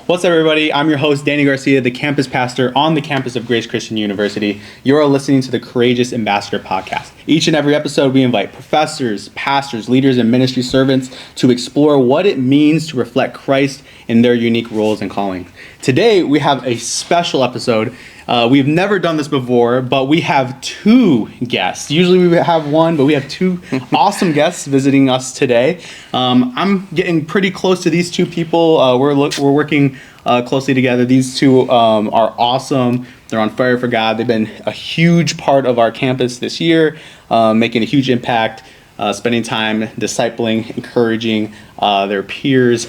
What's up, everybody? I'm your host, Danny Garcia, the campus pastor on the campus of Grace Christian University. You're listening to the Courageous Ambassador podcast. Each and every episode, we invite professors, pastors, leaders, and ministry servants to explore what it means to reflect Christ in their unique roles and calling. Today, we have a special episode. We've never done this before, but we have two guests. Usually we have one, but we have two awesome guests visiting us today. I'm getting pretty close to these two people. We're working closely together. These two are awesome. They're on fire for God. They've been a huge part of our campus this year, making a huge impact, spending time discipling, encouraging their peers.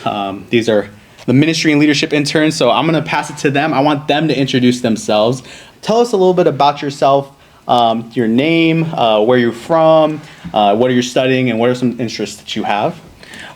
These are the Ministry and Leadership Interns, so I'm going to pass it to them. I want them to introduce themselves. Tell us a little bit about yourself, your name, where you're from, what are you studying, and what are some interests that you have?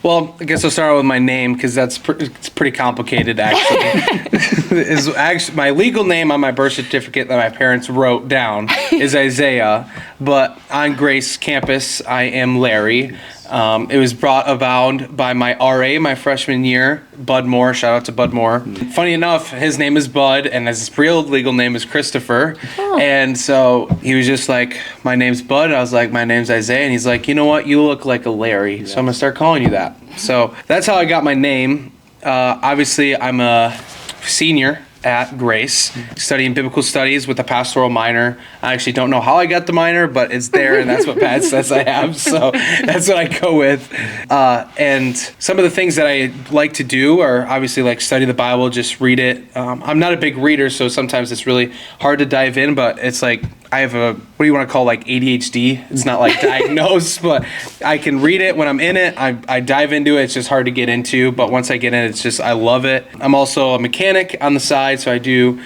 Well, I guess I'll start with my name because it's pretty complicated, actually. Is actually my legal name on my birth certificate that my parents wrote down is Isaiah, but on Grace campus, I am Larry. It was brought about by my RA my freshman year, Bud Moore. Shout out to Bud Moore. Funny enough, his name is Bud, and his real legal name is Christopher. Oh. And so he was just like, my name's Bud. I was like, my name's Isaiah. And he's like, you know what? You look like a Larry, so I'm going to start calling you that. So that's how I got my name. Obviously, I'm a senior at Grace, studying biblical studies with a pastoral minor. I actually don't know how I got the minor, but it's there, and that's what Pat says I have, so that's what I go with. And some of the things that I like to do are obviously like study the Bible, just read it. I'm not a big reader, so sometimes it's really hard to dive in, but it's like I have what do you want to call, like ADHD? It's not like diagnosed, but I can read it when I'm in it. I dive into it. It's just hard to get into, but once I get in it, it's just, I love it. I'm also a mechanic on the side, so I do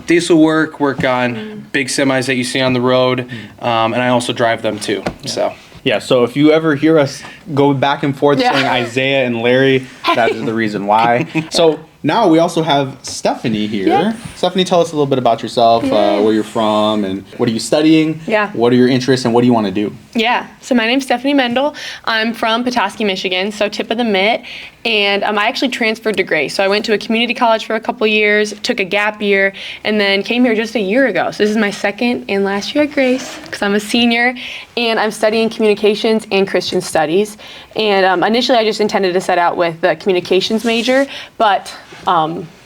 diesel work on big semis that you see on the road, and I also drive them too. So. Yeah, so if you ever hear us go back and forth saying Isaiah and Larry, that is the reason why. So now we also have Stephanie here. Yeah. Stephanie, tell us a little bit about yourself, where you're from, and what are you studying? Yeah. What are your interests, and what do you want to do? Yeah, so my name's Stephanie Maendel. I'm from Petoskey, Michigan, so tip of the mitt. And I actually transferred to Grace. So I went to a community college for a couple years, took a gap year, and then came here just a year ago. So this is my second and last year at Grace, because I'm a senior, and I'm studying communications and Christian studies. And initially I just intended to set out with the communications major, but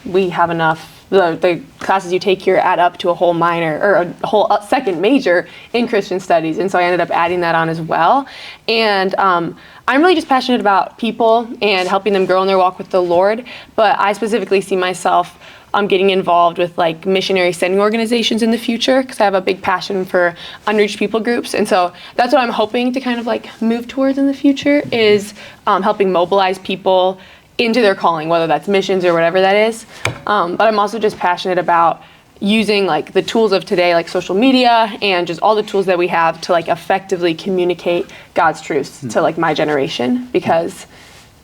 we have enough. The classes you take here add up to a whole minor, or a whole second major in Christian studies, and so I ended up adding that on as well. And I'm really just passionate about people and helping them grow in their walk with the Lord, but I specifically see myself getting involved with like missionary sending organizations in the future, because I have a big passion for unreached people groups, and so that's what I'm hoping to kind of like move towards in the future, is helping mobilize people into their calling, whether that's missions or whatever that is. But I'm also just passionate about using like the tools of today, like social media and just all the tools that we have to like effectively communicate God's truths to like my generation, because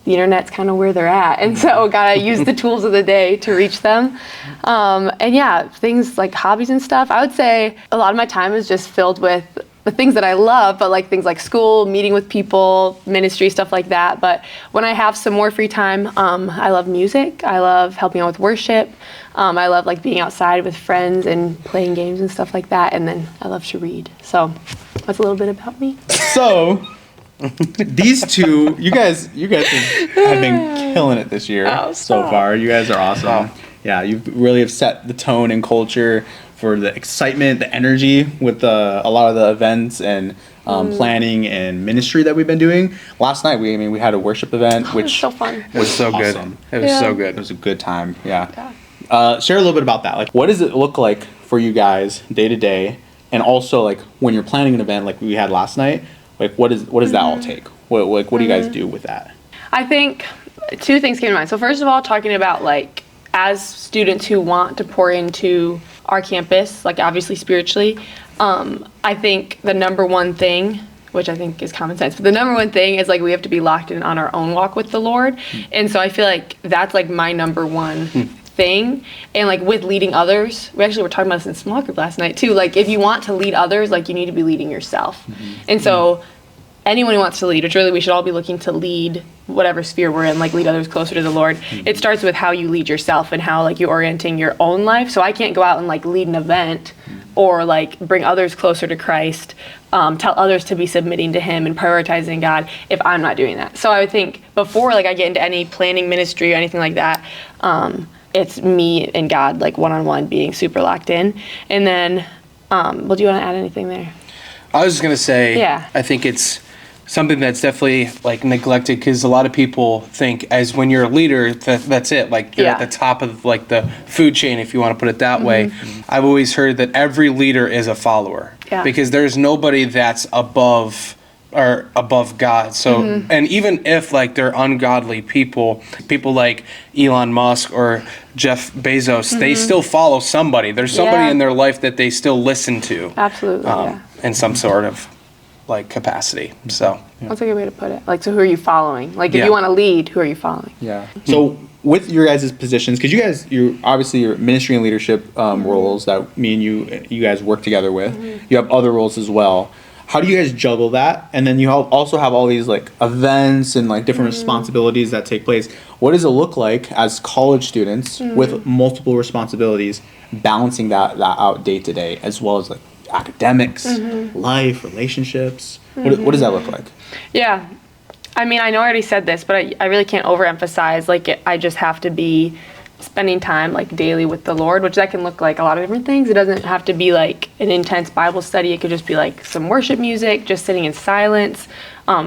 the internet's kind of where they're at. And so gotta use the tools of the day to reach them. And yeah, things like hobbies and stuff, I would say a lot of my time is just filled with the things that I love, but like things like school, meeting with people, ministry, stuff like that. But when I have some more free time, I love music. I love helping out with worship. I love like being outside with friends and playing games and stuff like that. And then I love to read. So that's a little bit about me. So these two, you guys have been killing it this year so far. You guys are awesome. Wow. Yeah, you really have set the tone and culture for the excitement, the energy with a lot of the events and planning and ministry that we've been doing. Last night, we had a worship event, which was so fun. It was so awesome. Good. It was so good. It was a good time. Yeah. Share a little bit about that. Like, what does it look like for you guys day to day, and also like when you're planning an event like we had last night? Like, what does that all take? What do you guys do with that? I think two things came to mind. So first of all, talking about like as students who want to pour into our campus, like obviously spiritually, I think the number one thing, which I think is common sense, but the number one thing is like we have to be locked in on our own walk with the Lord. And so I feel like that's like my number one thing. And like with leading others, we actually were talking about this in small group last night too, like if you want to lead others, like you need to be leading yourself. And so anyone who wants to lead, which really we should all be looking to lead whatever sphere we're in, like lead others closer to the Lord. It starts with how you lead yourself and how like you're orienting your own life. So I can't go out and like lead an event or like bring others closer to Christ, tell others to be submitting to him and prioritizing God if I'm not doing that. So I would think before like I get into any planning ministry or anything like that, it's me and God like one-on-one being super locked in. And then, well, do you want to add anything there? I was just going to say, Yeah. I think it's something that's definitely like neglected because a lot of people think as when you're a leader, that's it. Like you're at the top of like the food chain, if you want to put it that way. I've always heard that every leader is a follower because there's nobody that's above God. So, and even if like they're ungodly people like Elon Musk or Jeff Bezos, they still follow somebody. There's somebody in their life that they still listen to. Absolutely. In some sort of like capacity. So That's a good way to put it. Like, so who are you following? Like, if you want to lead, who are you following? Yeah. So with your guys' positions, because you're obviously your ministry and leadership roles that me and you guys work together with. You have other roles as well. How do you guys juggle that? And then you also have all these like events and like different responsibilities that take place. What does it look like as college students with multiple responsibilities, balancing that out day to day, as well as like academics, life, relationships? What does that look like? Yeah. I mean, I know I already said this, but I really can't overemphasize, like, I just have to be spending time, like, daily with the Lord, which that can look like a lot of different things. It doesn't have to be, like, an intense Bible study. It could just be, like, some worship music, just sitting in silence,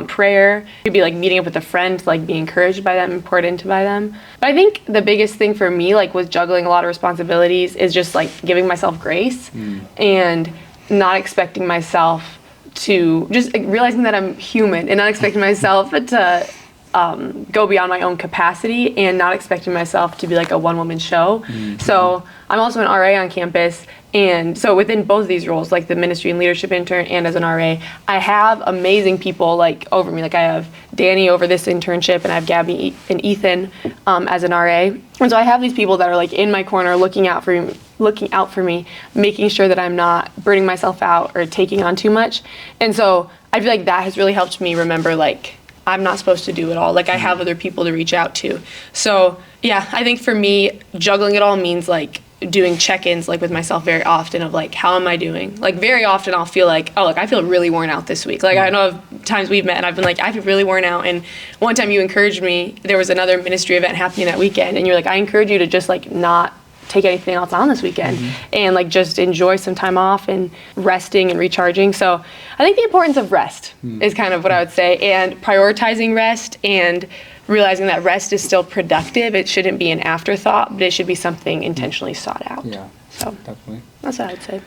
prayer. It could be, like, meeting up with a friend, like, be encouraged by them and poured into by them. But I think the biggest thing for me, like, with juggling a lot of responsibilities is just, like, giving myself grace and not expecting myself to, just realizing that I'm human and not expecting myself to go beyond my own capacity and not expecting myself to be like a one-woman show. So I'm also an RA on campus, and so within both of these roles, like the ministry and leadership intern and as an RA, I have amazing people like over me. Like I have Danny over this internship, and I have Gabby and Ethan as an RA. And so I have these people that are like in my corner looking out for me, making sure that I'm not burning myself out or taking on too much. And so I feel like that has really helped me remember, like, I'm not supposed to do it all. Like, I have other people to reach out to. So, yeah, I think for me, juggling it all means, like, doing check-ins, like, with myself very often of, like, how am I doing? Like, very often I'll feel like, oh, like, I feel really worn out this week. Like, I know of times we've met and I've been like, I feel really worn out. And one time you encouraged me, there was another ministry event happening that weekend, and you're like, I encourage you to just, like, not take anything else on this weekend and like just enjoy some time off and resting and recharging. So I think the importance of rest is kind of what I would say, and prioritizing rest and realizing that rest is still productive. It shouldn't be an afterthought, but it should be something intentionally sought out. Yeah, so definitely. That's what I would say.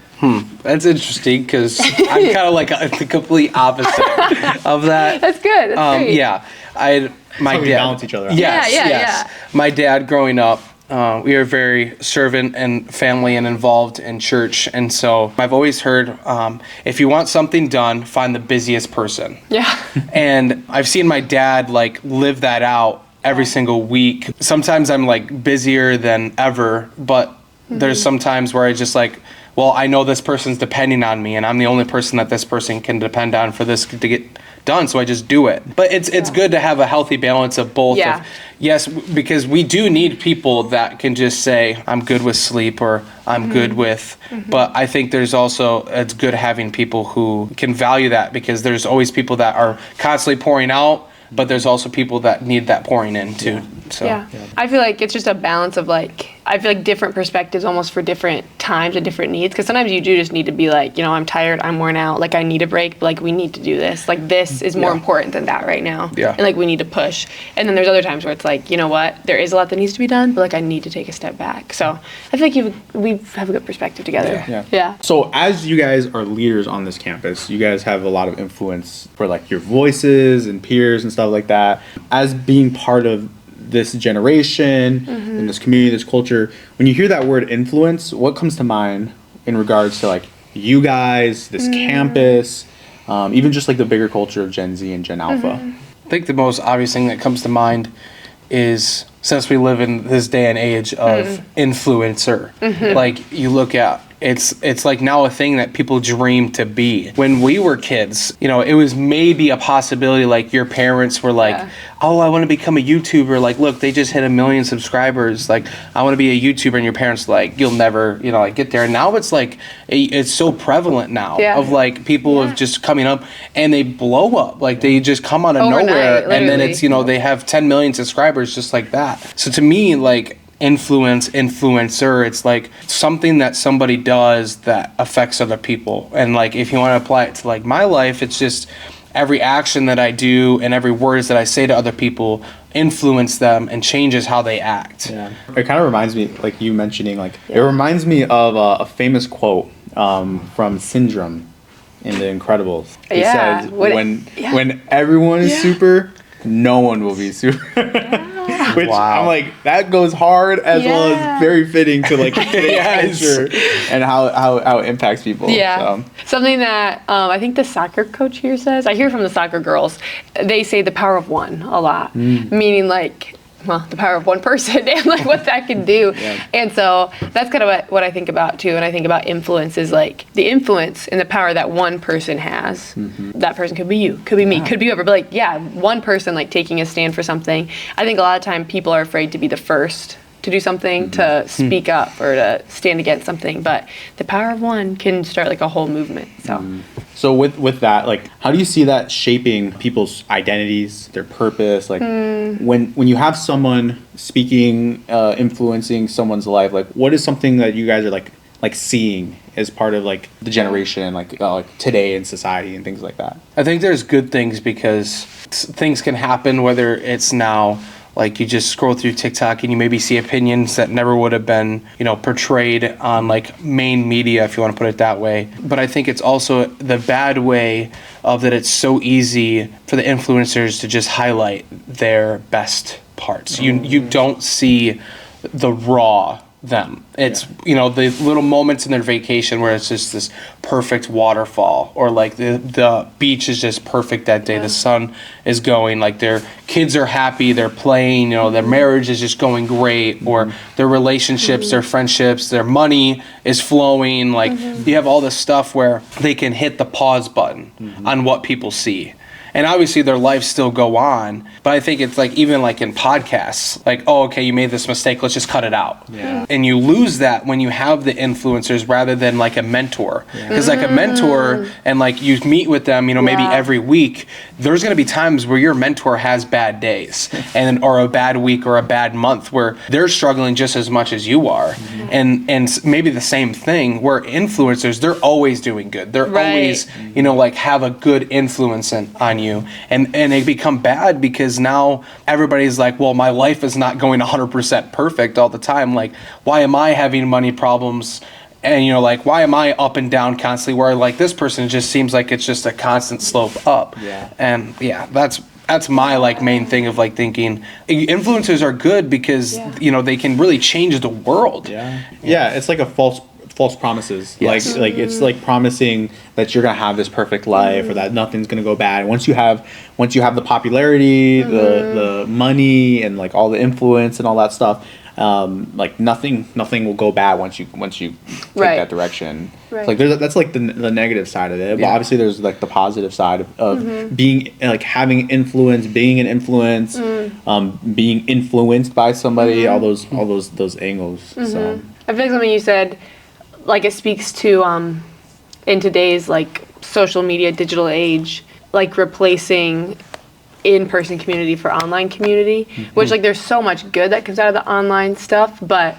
That's interesting because I'm kind of like the complete opposite of that. That's good. That's great. Yeah, my We dad balance each other out. Yes, Yeah. yes. My dad growing up, we are very servant and family and involved in church. And so I've always heard, if you want something done, find the busiest person. Yeah. And I've seen my dad like live that out every single week. Sometimes I'm like busier than ever, but there's some times where I just like, well, I know this person's depending on me and I'm the only person that this person can depend on for this to get done, so I just do it. But it's good to have a healthy balance of both. Yeah. Yes, because we do need people that can just say, I'm good with sleep or I'm good with, but I think there's also, it's good having people who can value that, because there's always people that are constantly pouring out, but there's also people that need that pouring in too. So Yeah. I feel like it's just a balance of like, I feel like different perspectives almost for different times and different needs. Because sometimes you do just need to be like, you know, I'm tired, I'm worn out, like I need a break, but like we need to do this. Like this is more important than that right now. Yeah. And like we need to push. And then there's other times where it's like, you know what, there is a lot that needs to be done, but like I need to take a step back. So I feel like we have a good perspective together. Yeah. So as you guys are leaders on this campus, you guys have a lot of influence for like your voices and peers and stuff like that. As being part of this generation and this community, this culture, when you hear that word influence, what comes to mind in regards to like you guys, this campus, even just like the bigger culture of Gen Z and Gen Alpha? I think the most obvious thing that comes to mind is, since we live in this day and age of influencer, like you look at it's like now a thing that people dream to be. When we were kids, you know, it was maybe a possibility, like your parents were like, oh, I want to become a YouTuber. Like, look, they just hit 1 million subscribers. Like, I want to be a YouTuber. And your parents like, you'll never, you know, like get there. And now it's like, it's so prevalent now of like people of just coming up and they blow up. Like they just come out of Overnight, nowhere. literally. And then it's, you know, they have 10 million subscribers just like that. So to me, like, influencer, it's like something that somebody does that affects other people. And like if you want to apply it to like my life, it's just every action that I do and every words that I say to other people influence them and changes how they act. Yeah, it kind of reminds me, like you mentioning, like it reminds me of a famous quote from Syndrome in The Incredibles. It says, when everyone is super, no one will be super. Which I'm like, that goes hard as well as very fitting to like today's culture and how it impacts people. Yeah. So. Something that I think the soccer coach here says, I hear from the soccer girls, they say the power of one a lot, meaning like, well, the power of one person and like what that can do. And so that's kind of what I think about too. And I think about influence is like the influence and the power that one person has. That person could be you, could be me, could be whoever. But like, one person like taking a stand for something. I think a lot of time people are afraid to be the first to do something, to speak up or to stand against something. But the power of one can start like a whole movement. So with that, like, how do you see that shaping people's identities, their purpose? Like, when you have someone speaking, influencing someone's life, like, what is something that you guys are like seeing as part of like the generation, like today in society and things like that? I think there's good things because things can happen, whether it's now. Like you just scroll through TikTok and you maybe see opinions that never would have been, you know, portrayed on like main media, if you want to put it that way. But I think it's also the bad way of that it's so easy for the influencers to just highlight their best parts. You don't see the raw them. It's, you know, the little moments in their vacation where it's just this perfect waterfall, or like the beach is just perfect that day. The sun is going, like their kids are happy, they're playing, you know, their marriage is just going great, or their relationships, their friendships, their money is flowing. Like you have all this stuff where they can hit the pause button on what people see. And obviously their lives still go on, but I think it's like even like in podcasts, like, oh, okay, you made this mistake, let's just cut it out. And you lose that when you have the influencers rather than like a mentor. Because like a mentor, and like you meet with them, you know, maybe every week, there's going to be times where your mentor has bad days and or a bad week or a bad month where they're struggling just as much as you are. And maybe the same thing where influencers, they're always doing good. They're always, you know, like have a good influence on you. And they become bad because now everybody's like, well, my life is not going 100% perfect all the time. Like, why am I having money problems? And, you know, like, why am I up and down constantly, where like this person just seems like it's just a constant slope up. And that's my like main thing of like thinking influencers are good because you know they can really change the world. It's like a false promises. Like it's like promising that you're gonna have this perfect life or that nothing's gonna go bad. Once you have the popularity, the money, and like all the influence and all that stuff, like nothing will go bad once you take that direction. Like that's like the negative side of it. But obviously there's like the positive side of being like having influence, being an influence, being influenced by somebody. All those angles. So I feel like something you said, like it speaks to in today's like social media digital age, like replacing in-person community for online community, which like there's so much good that comes out of the online stuff, but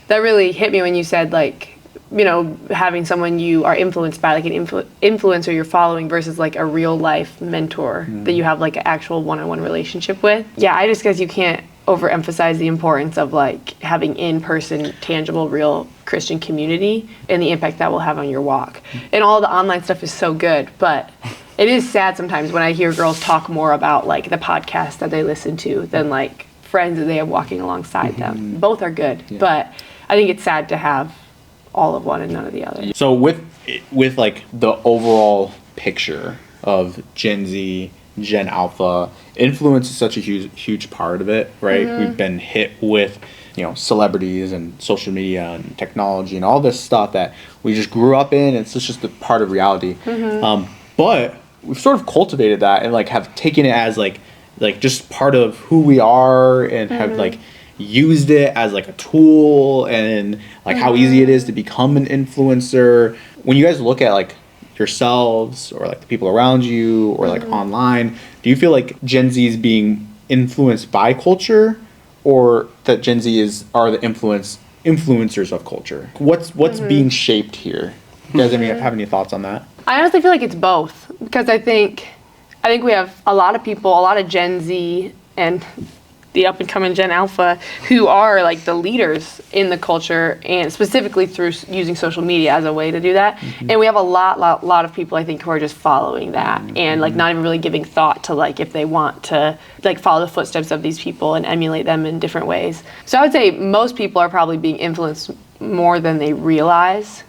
that really hit me when you said like, you know, having someone you are influenced by, like an influencer you're following versus like a real life mentor that you have like an actual one-on-one relationship with. I just guess you can't overemphasize the importance of like having in-person, tangible, real Christian community and the impact that will have on your walk. And all the online stuff is so good, but it is sad sometimes when I hear girls talk more about like the podcast that they listen to than like friends that they have walking alongside them. Both are good, but I think it's sad to have all of one and none of the other. So with like the overall picture of Gen Z, Gen Alpha, influence is such a huge part of it, right? We've been hit with celebrities and social media and technology and all this stuff that we just grew up in. It's just a part of reality. But we've sort of cultivated that and like have taken it as like just part of who we are and have like used it as like a tool and like how easy it is to become an influencer. When you guys look at like yourselves or like the people around you or like online, do you feel like Gen Z is being influenced by culture, or that Gen Z are the influencers of culture? What's being shaped here? You guys have any thoughts on that? I honestly feel like it's both, because I think we have a lot of people, a lot of Gen Z and the up and coming Gen Alpha who are like the leaders in the culture, and specifically through using social media as a way to do that. And we have a lot of people, I think, who are just following that and like not even really giving thought to like if they want to like follow the footsteps of these people and emulate them in different ways. So I would say most people are probably being influenced more than they realize.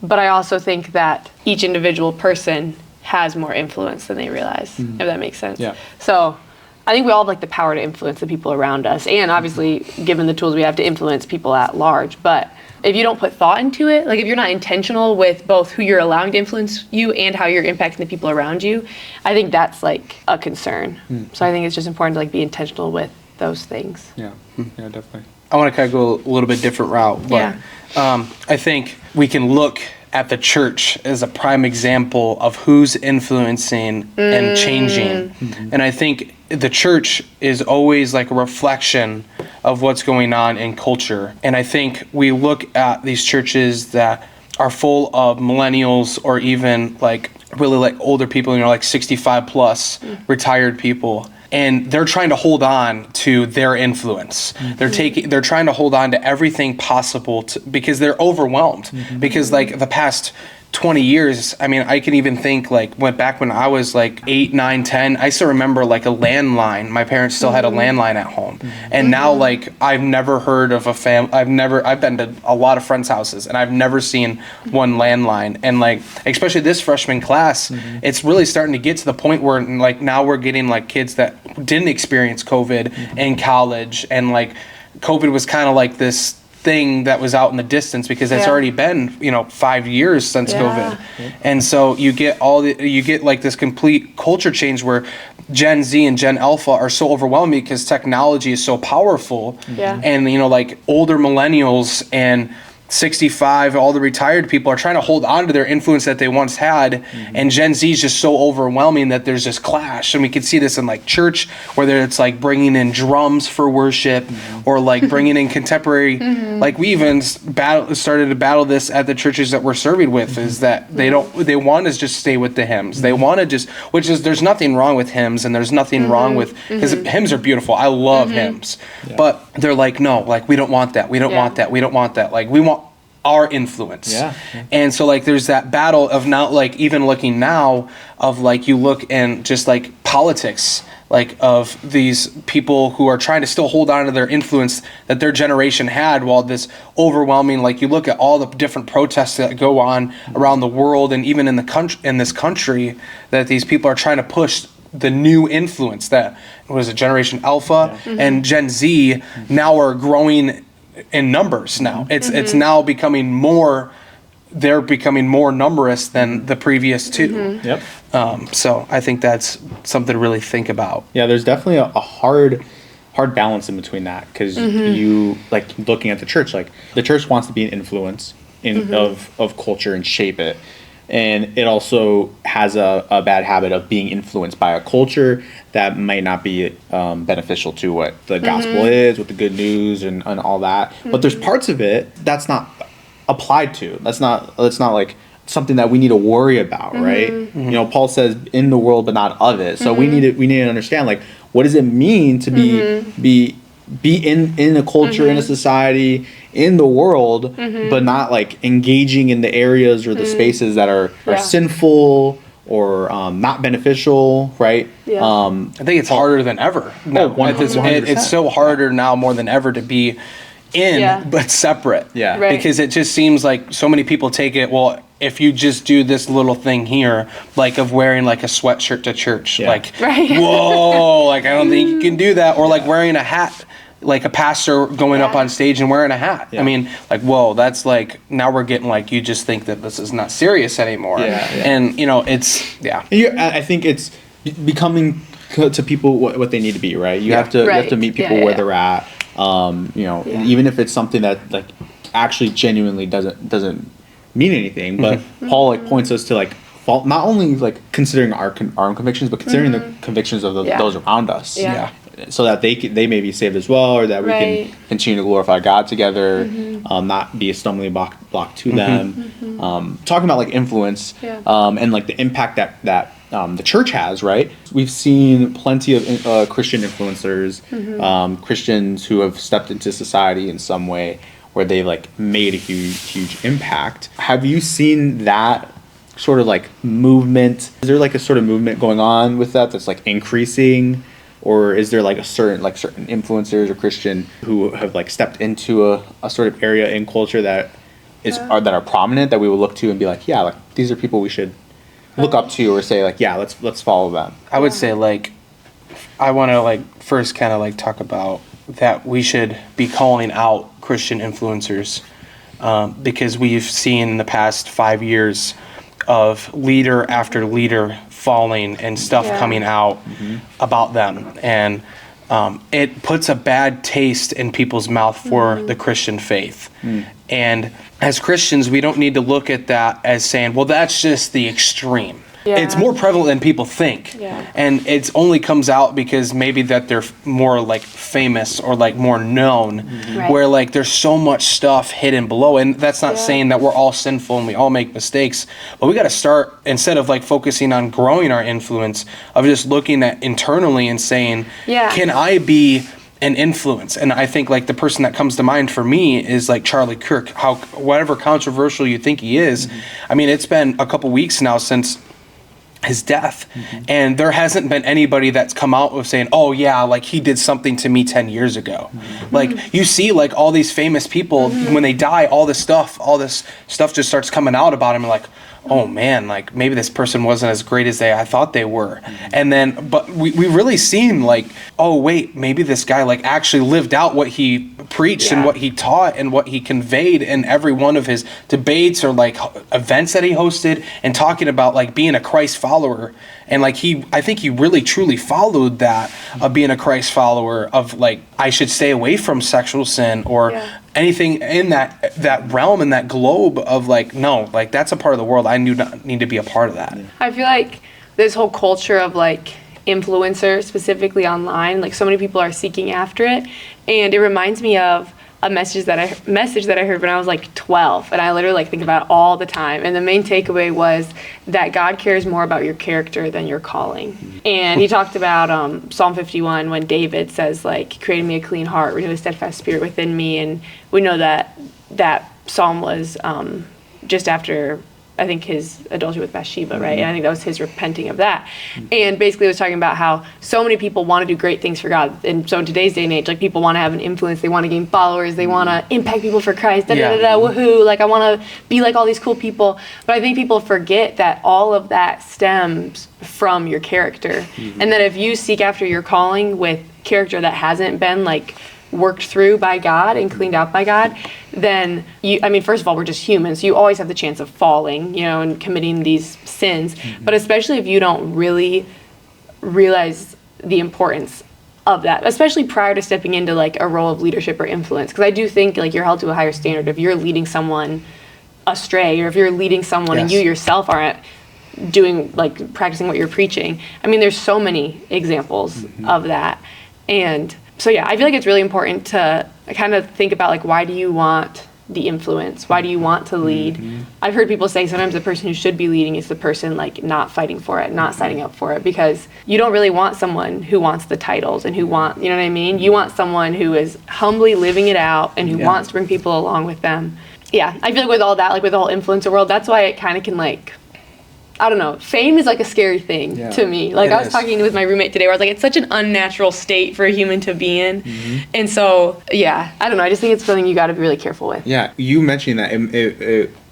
But I also think that each individual person has more influence than they realize, if that makes sense. Yeah. So I think we all have like the power to influence the people around us, and obviously given the tools we have to influence people at large. But if you don't put thought into it, like if you're not intentional with both who you're allowing to influence you and how you're impacting the people around you, I think that's like a concern. So I think it's just important to like be intentional with those things. Yeah, definitely. I want to kind of go a little bit different route, but I think we can look at the church as a prime example of who's influencing and changing. And I think the church is always like a reflection of what's going on in culture. And I think we look at these churches that are full of millennials or even like really like older people, like 65 plus retired people. And they're trying to hold on to their influence. They're trying to hold on to everything possible because they're overwhelmed. Because like the past 20 years, I mean, I can even think like back when I was like 8, 9, 10, I still remember like a landline. My parents still had a landline at home. And now like I've never heard of I've been to a lot of friends' houses and I've never seen one landline. And like, especially this freshman class, it's really starting to get to the point where like now we're getting like kids that didn't experience COVID in college, and like COVID was kind of like this thing that was out in the distance because it's already been 5 years since COVID. And so you get like this complete culture change where Gen Z and Gen Alpha are so overwhelming because technology is so powerful. And like older millennials and 65, all the retired people are trying to hold on to their influence that they once had, and Gen Z is just so overwhelming that there's this clash. And we can see this in like church, whether it's like bringing in drums for worship or like bringing in contemporary. Like we even started to battle this at the churches that we're serving with, is that they want to just stay with the hymns. They want to just, there's nothing wrong with hymns, and there's nothing wrong with, because hymns are beautiful. I love hymns, but they're like, no, like we don't want that. We don't want that. We don't want that. Like we want our influence. And so like there's that battle of now, like even looking now of like you look and just like politics, like of these people who are trying to still hold on to their influence that their generation had, while this overwhelming, like you look at all the different protests that go on around the world and even in the country, in this country, that these people are trying to push the new influence that was a Generation Alpha and Gen Z now are growing in numbers now. It's now becoming more, they're becoming more numerous than the previous two. So I think that's something to really think about. Yeah, there's definitely a hard balance in between that, because you like looking at the church, like the church wants to be an influence of culture and shape it. And it also has a bad habit of being influenced by a culture that might not be beneficial to what the gospel is, what the good news and all that. But there's parts of it that's not applied to. That's not like something that we need to worry about, right? Paul says in the world but not of it. So we need to understand, like, what does it mean to be in a culture, in a society, in the world, but not like engaging in the areas or the spaces that are sinful or not beneficial, right? I think it's harder than ever. No, it's so harder now more than ever to be in but separate. Because it just seems like so many people take it, well, if you just do this little thing here, like of wearing like a sweatshirt to church, like whoa, like I don't think you can do that, or like wearing a hat like a pastor going up on stage and wearing a hat. I mean, like, whoa, that's like, now we're getting like, you just think that this is not serious anymore. And, you know, it's, I think it's becoming to people what they need to be, right? You have to you have to meet people where they're at. You know, even if it's something that like actually genuinely doesn't mean anything, but Paul like points us to like not only like considering our own convictions, but considering the convictions of those around us. So that they may be saved as well, or that we can continue to glorify God together, not be a stumbling block to them. Talking about like influence and like the impact that the church has, right? We've seen plenty of Christian influencers, Christians who have stepped into society in some way where they like made a huge impact. Have you seen that sort of like movement? Is there like a sort of movement going on with that's like increasing? Or is there like certain influencers or Christian who have like stepped into a sort of area in culture that are prominent that we will look to and be like, yeah, like these are people we should look up to, or say like, yeah, let's follow them? I would say like, I want to like first kind of like talk about that we should be calling out Christian influencers because we've seen in the past 5 years of leader after leader falling and stuff coming out about them, and it puts a bad taste in people's mouth for the Christian faith. And as Christians, we don't need to look at that as saying, well, that's just the extreme. It's more prevalent than people think. And it only comes out because maybe that they're more like famous or like more known, where like there's so much stuff hidden below. And that's not saying that we're all sinful and we all make mistakes, but we got to start, instead of like focusing on growing our influence, of just looking at internally and saying, can I be an influence? And I think like the person that comes to mind for me is like Charlie Kirk. Whatever controversial you think he is, I mean, it's been a couple weeks now since his death, and there hasn't been anybody that's come out with saying, oh yeah, like he did something to me 10 years ago. Like you see like all these famous people, when they die, all this stuff just starts coming out about him, and like, oh man, like maybe this person wasn't as great as I thought they were. And then, but we really seen like, oh wait, maybe this guy like actually lived out what he preached and what he taught and what he conveyed in every one of his debates or like events that he hosted, and talking about like being a Christ follower. And like I think he really truly followed that of being a Christ follower, of like, I should stay away from sexual sin or anything in that realm, in that globe of like, no, like that's a part of the world. I do not need to be a part of that. I feel like this whole culture of like influencers, specifically online, like so many people are seeking after it. And it reminds me of a message that I heard when I was like 12, and I literally like think about it all the time. And the main takeaway was that God cares more about your character than your calling. And he talked about Psalm 51 when David says like, created me a clean heart, renew a steadfast spirit within me. And we know that psalm was just after, I think, his adultery with Bathsheba, right? And I think that was his repenting of that. And basically it was talking about how so many people want to do great things for God. And so in today's day and age, like people want to have an influence, they want to gain followers, they want to impact people for Christ, woohoo, like I want to be like all these cool people. But I think people forget that all of that stems from your character. And that if you seek after your calling with character that hasn't been like worked through by God and cleaned out by God, then first of all, we're just humans. You always have the chance of falling, and committing these sins. But especially if you don't really realize the importance of that, especially prior to stepping into like a role of leadership or influence. Because I do think like you're held to a higher standard if you're leading someone astray, or if you're leading someone and you yourself aren't doing like practicing what you're preaching. I mean, there's so many examples of that. And so yeah, I feel like it's really important to kind of think about like, why do you want the influence? Why do you want to lead? I've heard people say sometimes the person who should be leading is the person like not fighting for it, not signing up for it, because you don't really want someone who wants the titles and who want, you know what I mean? You want someone who is humbly living it out and who wants to bring people along with them. Yeah, I feel like with all that, like with the whole influencer world, that's why it kind of can like, I don't know, fame is like a scary thing to me. Like I was talking with my roommate today where I was like, it's such an unnatural state for a human to be in. And so, yeah, I don't know. I just think it's something you got to be really careful with. Yeah, you mentioning that,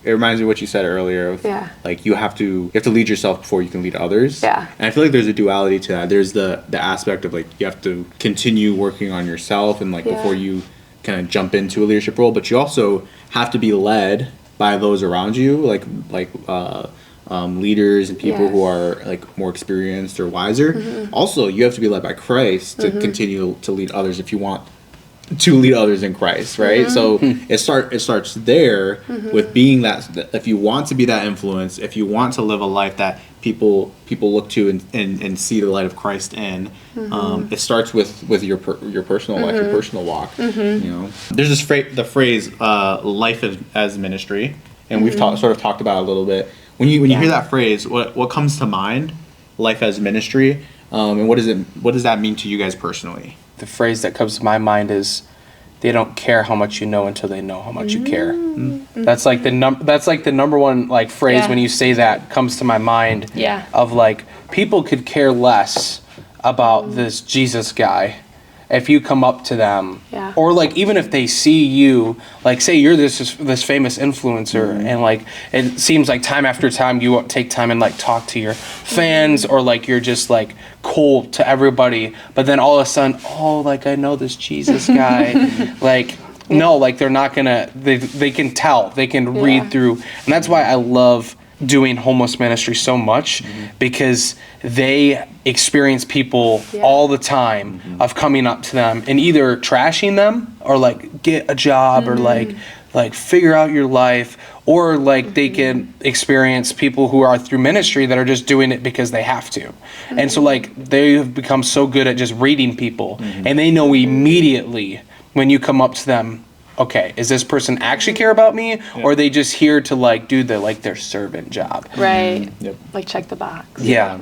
it reminds me of what you said earlier of like you have to lead yourself before you can lead others. Yeah. And I feel like there's a duality to that. There's the aspect of like you have to continue working on yourself and like before you kind of jump into a leadership role, but you also have to be led by those around you, like leaders and people who are like more experienced or wiser. Also, you have to be led by Christ to continue to lead others if you want to lead others in Christ, right? So it starts there with being that. If you want to be that influence, if you want to live a life that people look to and see the light of Christ in, it starts with your personal life, your personal walk. You know, there's this the phrase life as ministry, and we've sort of talked about it a little bit. When you hear that phrase, what comes to mind? Life as ministry, and what does that mean to you guys personally? The phrase that comes to my mind is, they don't care how much you know until they know how much you care. That's like the number one like phrase when you say that comes to my mind. Of like, people could care less about this Jesus guy if you come up to them, or like even if they see you, like say you're this famous influencer, and like it seems like time after time you won't take time and like talk to your fans, or like you're just like cold to everybody, but then all of a sudden, oh, like I know this Jesus guy, like no, like they're not gonna, they can tell, they can read through, and that's why I love doing homeless ministry so much, because they experience people all the time of coming up to them and either trashing them or like get a job or like figure out your life, or like they can experience people who are through ministry that are just doing it because they have to. And so like they have become so good at just reading people, and they know immediately when you come up to them, okay, is this person actually care about me, or are they just here to like do their servant job? Right. Like check the box. Yeah.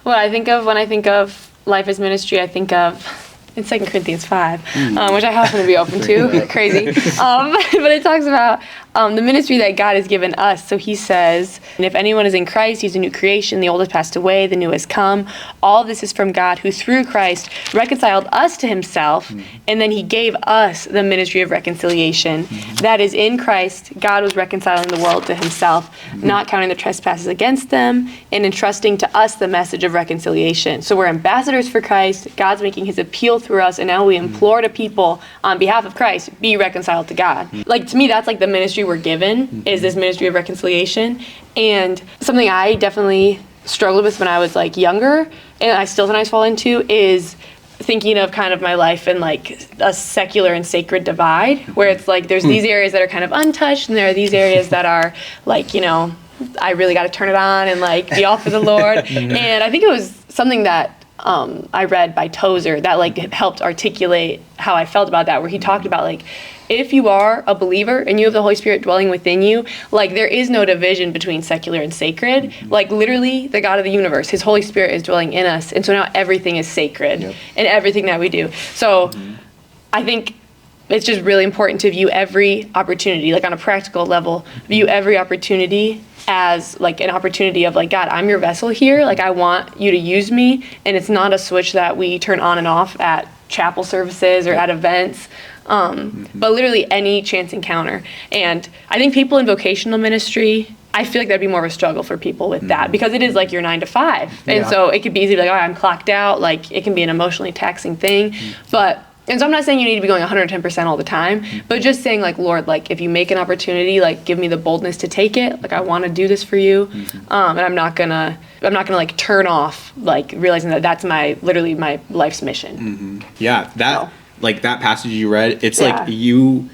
What I think of when I think of life as ministry, I think of in 2 Corinthians 5, which I happen to be open to. Crazy. But it talks about the ministry that God has given us. So he says, and if anyone is in Christ, he's a new creation. The old has passed away, the new has come. All this is from God, who through Christ reconciled us to himself, and then he gave us the ministry of reconciliation. That is, in Christ, God was reconciling the world to himself, not counting the trespasses against them, and entrusting to us the message of reconciliation. So we're ambassadors for Christ. God's making his appeal through us, and now we implore to people on behalf of Christ, be reconciled to God. Like, to me, that's like the ministry we're given, is this ministry of reconciliation. And something I definitely struggled with when I was like younger, and I still sometimes fall into, is thinking of kind of my life in like a secular and sacred divide, where it's like there's these areas that are kind of untouched, and there are these areas that are like, you know, I really got to turn it on and like be all for the Lord. And I think it was something that I read by Tozer that like helped articulate how I felt about that, where he talked about like, if you are a believer and you have the Holy Spirit dwelling within you, like there is no division between secular and sacred. Like literally the God of the universe, his Holy Spirit is dwelling in us. And so now everything is sacred in everything that we do. So I think it's just really important to view every opportunity, like on a practical level, view every opportunity as like an opportunity of like, God, I'm your vessel here. Like I want you to use me. And it's not a switch that we turn on and off at chapel services or at events. But literally any chance encounter. And I think people in vocational ministry, I feel like that'd be more of a struggle for people with that, because it is like your 9 to 5. And so it could be easy to be like, oh, I'm clocked out. Like it can be an emotionally taxing thing. And so I'm not saying you need to be going 110% all the time, but just saying like, Lord, like if you make an opportunity, like give me the boldness to take it. Like I want to do this for you. And I'm not gonna like turn off, like realizing that that's literally my life's mission. Yeah. Like that passage you read, it's like in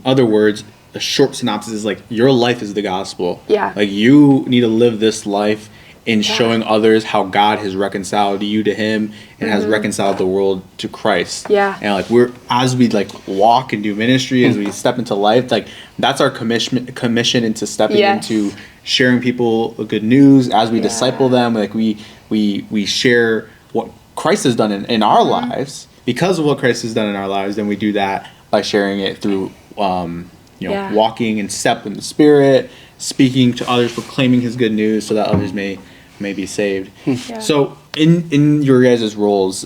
other words, a short synopsis is like your life is the gospel. Like you need to live this life in showing others how God has reconciled you to him and has reconciled the world to Christ. And like as we like walk and do ministry, as we step into life, like that's our commission into stepping into sharing people the good news as we disciple them. Like we share what Christ has done in our lives. Because of what Christ has done in our lives, then we do that by sharing it through walking in step in the Spirit, speaking to others, proclaiming his good news so that others may be saved. So in your guys' roles,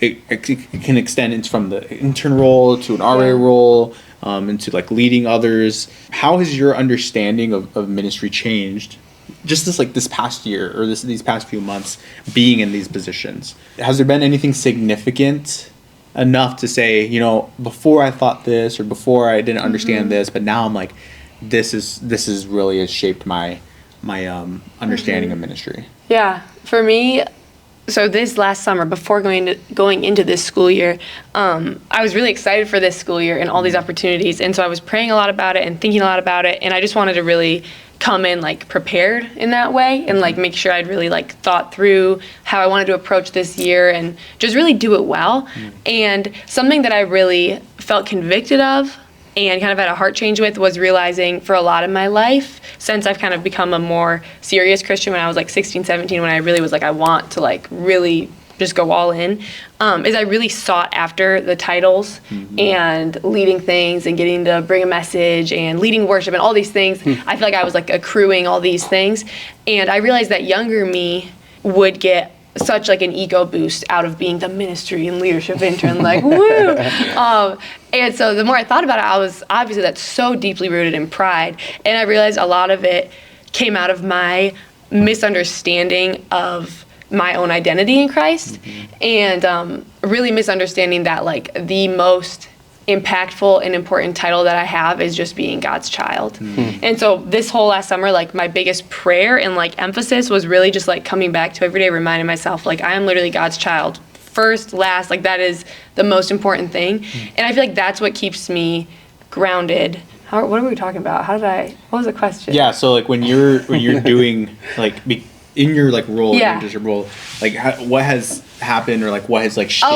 it can extend from the intern role to an RA role, into like leading others. How has your understanding of ministry changed just this past year or these past few months being in these positions? Has there been anything significant enough to say, you know, before I thought this or before I didn't understand this, but now I'm like, this is really has shaped my understanding of ministry? Yeah, for me, so this last summer, before going into this school year, I was really excited for this school year and all these opportunities, and so I was praying a lot about it and thinking a lot about it, and I just wanted to really come in like prepared in that way and like make sure I'd really like thought through how I wanted to approach this year and just really do it well. And something that I really felt convicted of and kind of had a heart change with was realizing for a lot of my life, since I've kind of become a more serious Christian when I was like 16, 17, when I really was like, I want to like really just go all in, is I really sought after the titles and leading things and getting to bring a message and leading worship and all these things. I feel like I was like accruing all these things. And I realized that younger me would get such like an ego boost out of being the ministry and leadership intern, like woo. And so the more I thought about it, I was obviously that's so deeply rooted in pride. And I realized a lot of it came out of my misunderstanding of my own identity in Christ, and really misunderstanding that like the most impactful and important title that I have is just being God's child. And so this whole last summer, like my biggest prayer and like emphasis was really just like coming back to every day reminding myself like I am literally God's child. First, last, like that is the most important thing. And I feel like that's what keeps me grounded. What are we talking about? What was the question? Yeah, so like when you're doing like in your like role, in your leadership role, like what has happened or like what has like shaped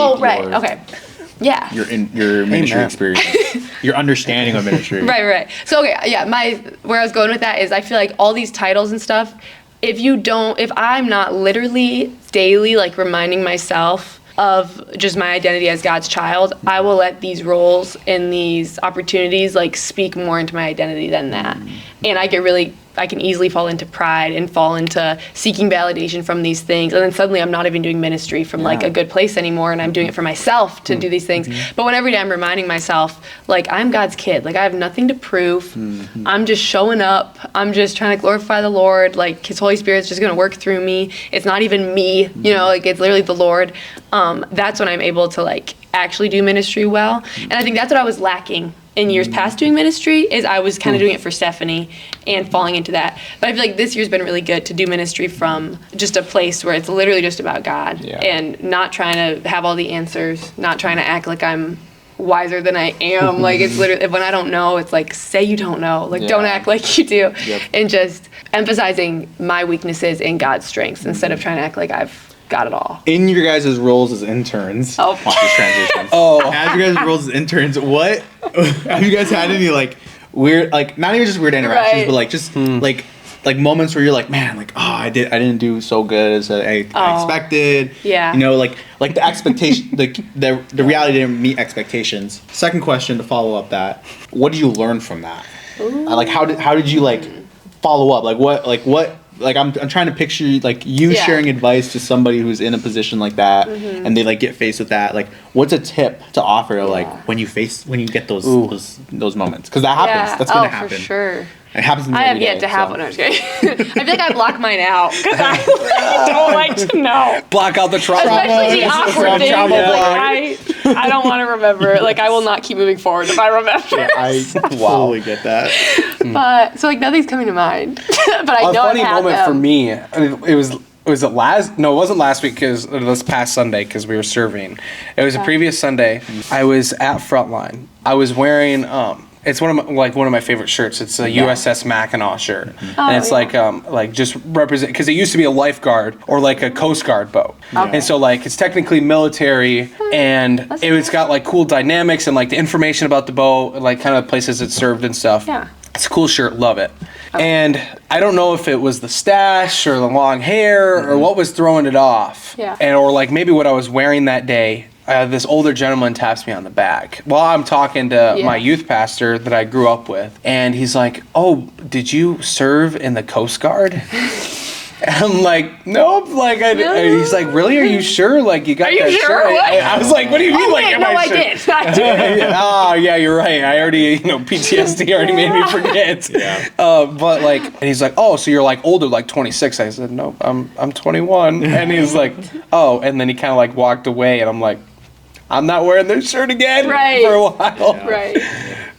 your ministry experience, your understanding of ministry. Right. So where I was going with that is I feel like all these titles and stuff, if I'm not literally daily like reminding myself of just my identity as God's child, I will let these roles and these opportunities like speak more into my identity than that. And I can easily fall into pride and fall into seeking validation from these things. And then suddenly I'm not even doing ministry from like a good place anymore, and I'm doing it for myself to do these things. But when every day I'm reminding myself, like I'm God's kid, like I have nothing to prove. I'm just showing up. I'm just trying to glorify the Lord. Like His Holy Spirit's just going to work through me. It's not even me, you know, like it's literally the Lord. That's when I'm able to like actually do ministry well. And I think that's what I was lacking in years past doing ministry, is I was kind of doing it for Stephanie and falling into that. But I feel like this year's been really good to do ministry from just a place where it's literally just about God and not trying to have all the answers, not trying to act like I'm wiser than I am. Like it's literally, when I don't know, it's like, say you don't know, like don't act like you do. And just emphasizing my weaknesses and God's strengths instead of trying to act like I've got it all. In your guys' roles as interns, watch this transition. As your guys' roles as interns, what have you guys had any like weird, like not even just weird interactions, but like just like moments where you're like, man, like I didn't do so good as I expected. Yeah. You know, like the expectation, the reality didn't meet expectations. Second question to follow up that, what did you learn from that? Like how did you like follow up? Like I'm trying to picture like you sharing advice to somebody who's in a position like that, and they like get faced with that. Like, what's a tip to offer like when you get those moments? Because that happens. That's gonna happen. For sure. It happens. I have yet to have one. I was kidding. I feel like I block mine out because I don't like to know. Block out the trauma. Especially the awkward things. Like I don't want to remember. Like I will not keep moving forward if I remember. I totally get that. But so like nothing's coming to mind. But I know I've had a funny moment them. for me. I mean, it wasn't last week, because this past Sunday, because we were serving. It was a previous Sunday. I was at Frontline. I was wearing it's one of my favorite shirts. It's a USS Mackinac shirt, and it's like just represent, because it used to be a lifeguard or like a Coast Guard boat, and so like it's technically military, and it's got like cool dynamics and like the information about the boat, and like kind of places it served and stuff. It's a cool shirt, love it. And I don't know if it was the stash or the long hair or what was throwing it off, or like maybe what I was wearing that day. This older gentleman taps me on the back while I'm talking to my youth pastor that I grew up with. And he's like, "Oh, did you serve in the Coast Guard?" And I'm like, nope. Like, and he's like, really? Are you sure? Like, you got Are you that sure? shirt? What? I was like, what do you mean? Like, am I sure? I did. Oh, yeah, you're right. I already, PTSD already made me forget. Yeah. But like, and he's like, oh, so you're like older, like 26. I said, no, I'm 21. And he's like, oh, and then he kind of like walked away, and I'm like, I'm not wearing this shirt again for a while. Yeah. Right.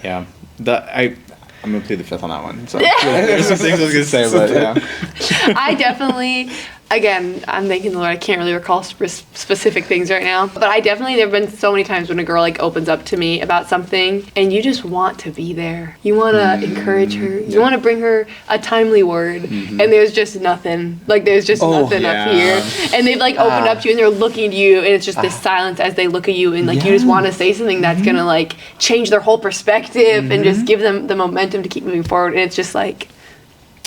Yeah. I'm gonna plead the fifth on that one. So there's some things I was gonna say, but yeah. I definitely, again, I'm thanking the Lord. I can't really recall specific things right now, but there have been so many times when a girl like opens up to me about something, and you just want to be there. You want to encourage her. You want to bring her a timely word, and there's just nothing. Like there's just nothing up here, and they've like opened up to you, and they're looking at you, and it's just this silence as they look at you, and like you just want to say something that's gonna like change their whole perspective and just give them the momentum to keep moving forward. And it's just like,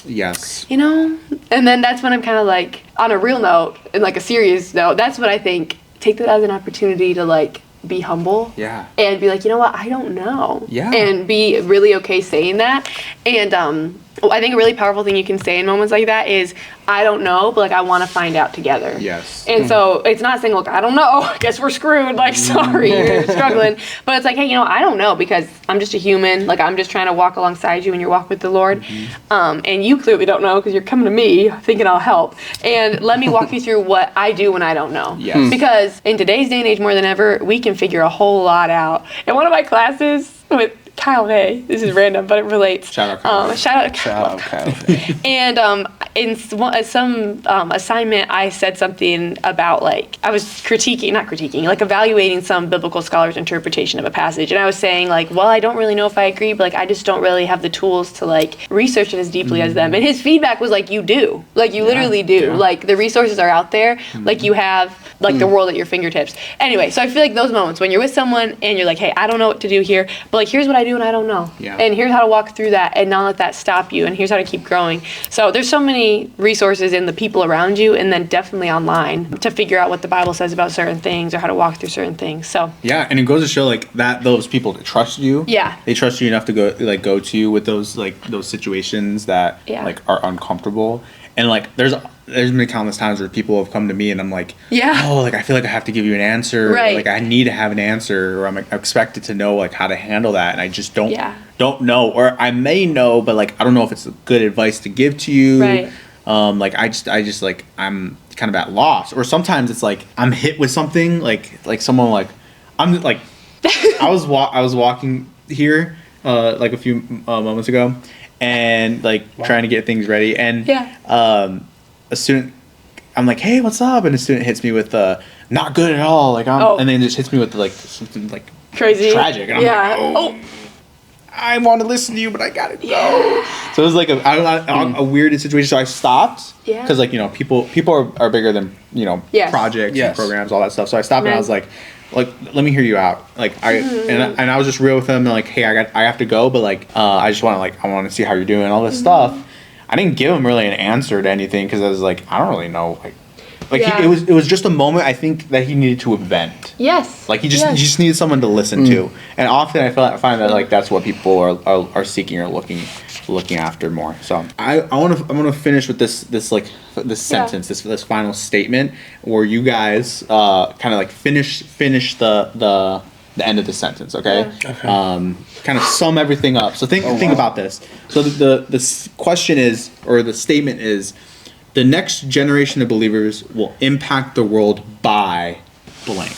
Yes. and then that's when I'm kind of like, on a real note and like a serious note, that's what I think, take that as an opportunity to like be humble. Yeah. And be like, you know what, I don't know. Yeah. And be really okay saying that. And I think a really powerful thing you can say in moments like that is, I don't know, but like I want to find out together. Yes. And so it's not saying, look, I don't know, I guess we're screwed, like sorry, you're struggling. But it's like, hey, I don't know, because I'm just a human, like I'm just trying to walk alongside you in your walk with the Lord. And you clearly don't know because you're coming to me thinking I'll help. And let me walk you through what I do when I don't know. Yes. Because in today's day and age more than ever, we can figure a whole lot out. In one of my classes with Kyle Hay, this is random, but it relates. Shout out Kyle. Shout out Kyle. And in some assignment, I said something about like, I was like evaluating some biblical scholars' interpretation of a passage. And I was saying like, well, I don't really know if I agree, but like, I just don't really have the tools to like research it as deeply as them. And his feedback was like, you do. Like, you literally do. Yeah. Like, the resources are out there. Like, you have like the world at your fingertips. Anyway, so I feel like those moments when you're with someone and you're like, hey, I don't know what to do here, but like, here's what I do and I don't know. Yeah. And here's how to walk through that and not let that stop you. And here's how to keep growing. So there's so many resources in the people around you, and then definitely online, to figure out what the Bible says about certain things or how to walk through certain things. So yeah, and it goes to show like that those people that trust you, they trust you enough to go to you with those situations that like are uncomfortable. And like there's been countless times where people have come to me and I'm like, oh, like I feel like I have to give you an answer, right. Or, like I need to have an answer, or I'm like, expected to know like how to handle that, and I just don't know, or I may know, but like I don't know if it's good advice to give to you. Right. Like I just like I'm kind of at loss, or sometimes it's like I'm hit with something like someone like I'm like I was walking here like a few moments ago, and like trying to get things ready, and a student, I'm like, hey, what's up? And a student hits me with not good at all, like and then just hits me with like something like crazy, tragic, and I'm like, I want to listen to you, but I gotta go. So it was like a weird situation. So I stopped because like people are bigger than projects and programs, all that stuff. So I stopped and I was like let me hear you out. Like and I was just real with them, and like, hey, I have to go, but like I just want to I want to see how you're doing, all this stuff. I didn't give him really an answer to anything because I was like, I don't really know, it was just a moment I think that he needed to vent. Yes. Like he just needed someone to listen to, and often I find that like that's what people are seeking or looking after more. So I want to finish with this sentence, this final statement where you guys kind of like finish the end of the sentence, okay? Kind of sum everything up. So think about this. So the question is, or the statement is, the next generation of believers will impact the world by blank.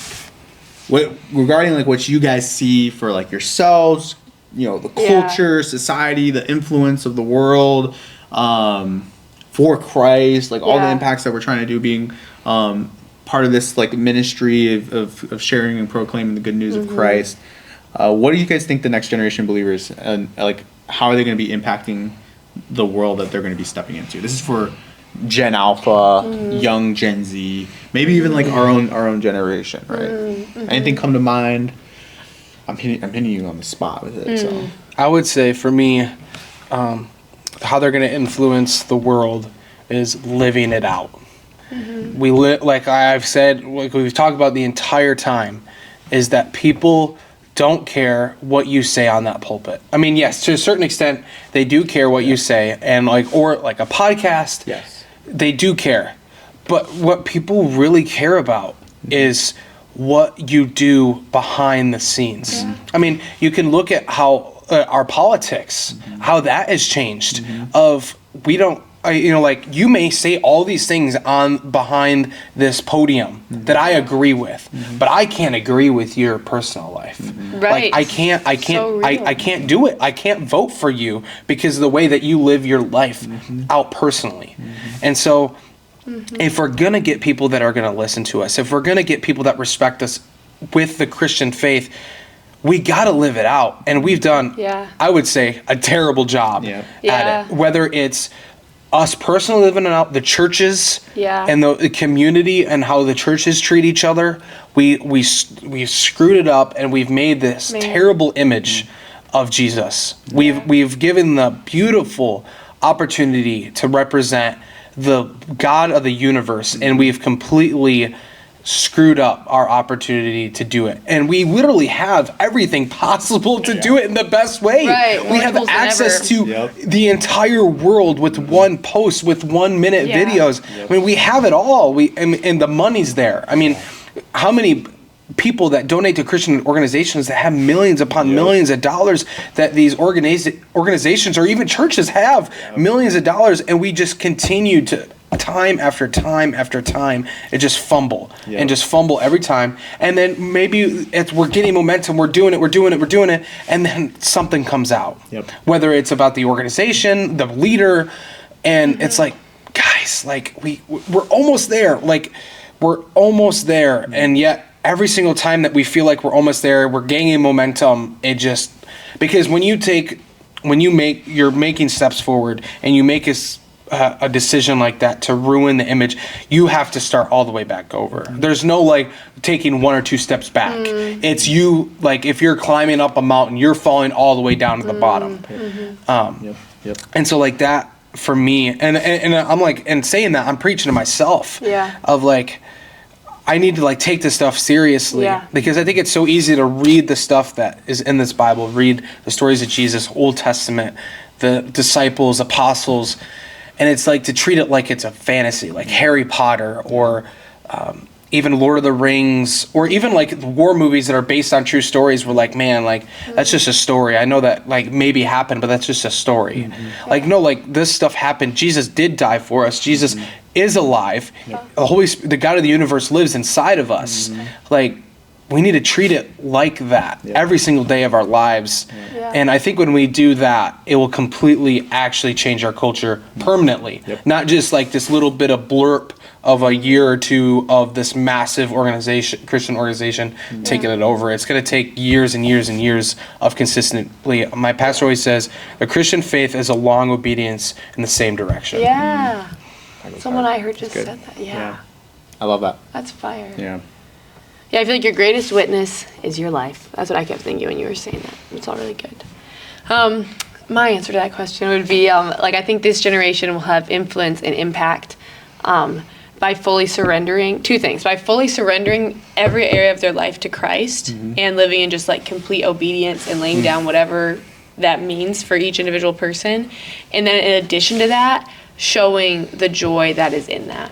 Regarding like what you guys see for like yourselves, the culture, society, the influence of the world, for Christ, like all the impacts that we're trying to do, being part of this like ministry of sharing and proclaiming the good news of Christ. What do you guys think the next generation of believers, and like how are they going to be impacting the world that they're going to be stepping into? This is for Gen Alpha, young Gen Z, maybe even like our own generation, right? Anything come to mind? I'm hitting you on the spot with it. So I would say for me, how they're going to influence the world is living it out. We like I've said, like we've talked about the entire time, is that people don't care what you say on that pulpit. I mean, yes, to a certain extent, they do care what you say, and or like a podcast. Yes. they do care. But what people really care about is what you do behind the scenes. I mean, you can look at how our politics, how that has changed. We don't, like, you may say all these things behind this podium that I agree with, but I can't agree with your personal life. Right. Like, I can't do it. I can't vote for you because of the way that you live your life out personally. And so, if we're going to get people that are going to listen to us, if we're going to get people that respect us with the Christian faith, we got to live it out. And we've done, I would say, a terrible job at it. Whether it's us personally living it out, the churches and the community and how the churches treat each other, we've screwed it up, and we've made this terrible image of Jesus. We've given the beautiful opportunity to represent the God of the universe, and we've completely screwed up our opportunity to do it. And we literally have everything possible to do it in the best way. Right. We have access to the entire world with one post, with 1 minute videos. I mean, we have it all. And the money's there. I mean, how many people that donate to Christian organizations that have millions upon millions of dollars, that these organizations or even churches have millions of dollars, and we just continue to time after time after time and just fumble every time. And then maybe we're getting momentum, we're doing it, and then something comes out. Whether it's about the organization, the leader, and it's like, guys, like we're almost there. Like, we're almost there, and yet every single time that we feel like we're almost there, we're gaining momentum. Because when you're making steps forward and you make a decision like that to ruin the image, you have to start all the way back over. There's no like taking 1 or 2 steps back. It's you, like, if you're climbing up a mountain, you're falling all the way down to the bottom. And so, like, that for me, and I'm like, and saying that, I'm preaching to myself of like, I need to like take this stuff seriously, because I think it's so easy to read the stuff that is in this Bible, read the stories of Jesus, Old Testament, the disciples, apostles, and it's like to treat it like it's a fantasy, like Harry Potter or even Lord of the Rings, or even like war movies that are based on true stories. We're like, man, like that's just a story. I know that like maybe happened, but that's just a story. Like, no, like this stuff happened. Jesus did die for us. Jesus is alive. The God of the universe lives inside of us. Like, we need to treat it like that every single day of our lives. And I think when we do that, it will completely actually change our culture permanently. Not just like this little bit of blurb of a year or two of this massive organization, Christian organization, taking it over. It's going to take years and years and years of consistently. My pastor always says, the Christian faith is a long obedience in the same direction. Someone I heard just said that. I love that. That's fire. Yeah, I feel like your greatest witness is your life. That's what I kept thinking when you were saying that. It's all really good. My answer to that question would be, like, I think this generation will have influence and impact by fully surrendering, 2 things, by fully surrendering every area of their life to Christ and living in just like complete obedience and laying down whatever that means for each individual person. And then in addition to that, showing the joy that is in that.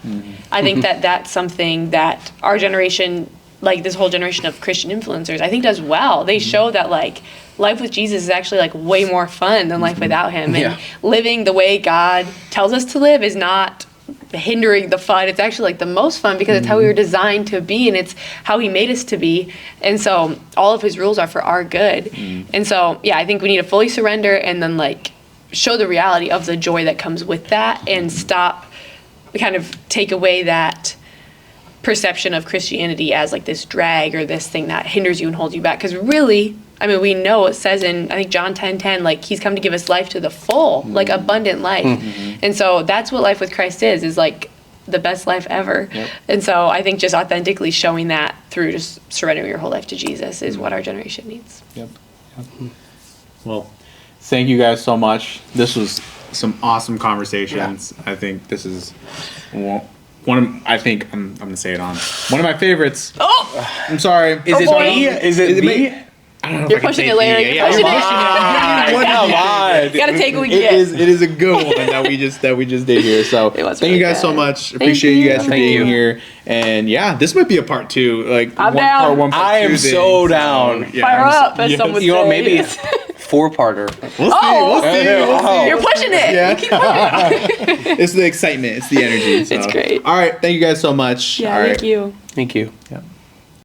I think that that's something that our generation, like this whole generation of Christian influencers, I think does well. They show that like life with Jesus is actually like way more fun than life without him. And living the way God tells us to live is not hindering the fun. It's actually like the most fun because it's how we were designed to be, and it's how he made us to be. And so all of his rules are for our good. And so, I think we need to fully surrender and then like show the reality of the joy that comes with that, and stop, kind of take away that perception of Christianity as like this drag or this thing that hinders you and holds you back. Because really, I mean, we know it says in, I think, John 10:10, like he's come to give us life to the full, like abundant life. And so that's what life with Christ is like the best life ever. And so I think just authentically showing that through just surrendering your whole life to Jesus is what our generation needs. Well, thank you guys so much. This was some awesome conversations. I think this is one of, I think I'm gonna say it on one of my favorites. I'm sorry. Is it me? Is it me? I don't know You're pushing it, Larry. You're pushing it. Come on. You gotta take what we It get. is a good one that we just did here. So It was thank really you guys so good. much. Appreciate you guys for Thank being you. here. And yeah, this might be a part 2. Like I'm one down. part 1, part I 2 am thing. so down. yeah, Fire I'm so- up, as yes. some would You know, say. maybe 4-parter. We'll see. Oh. We'll see. We'll see. You're pushing it. Yeah. You keep pushing it. It's the excitement. It's the energy. So. It's great. All right. Thank you guys so much. Yeah, All right. thank you. Thank you. Yeah.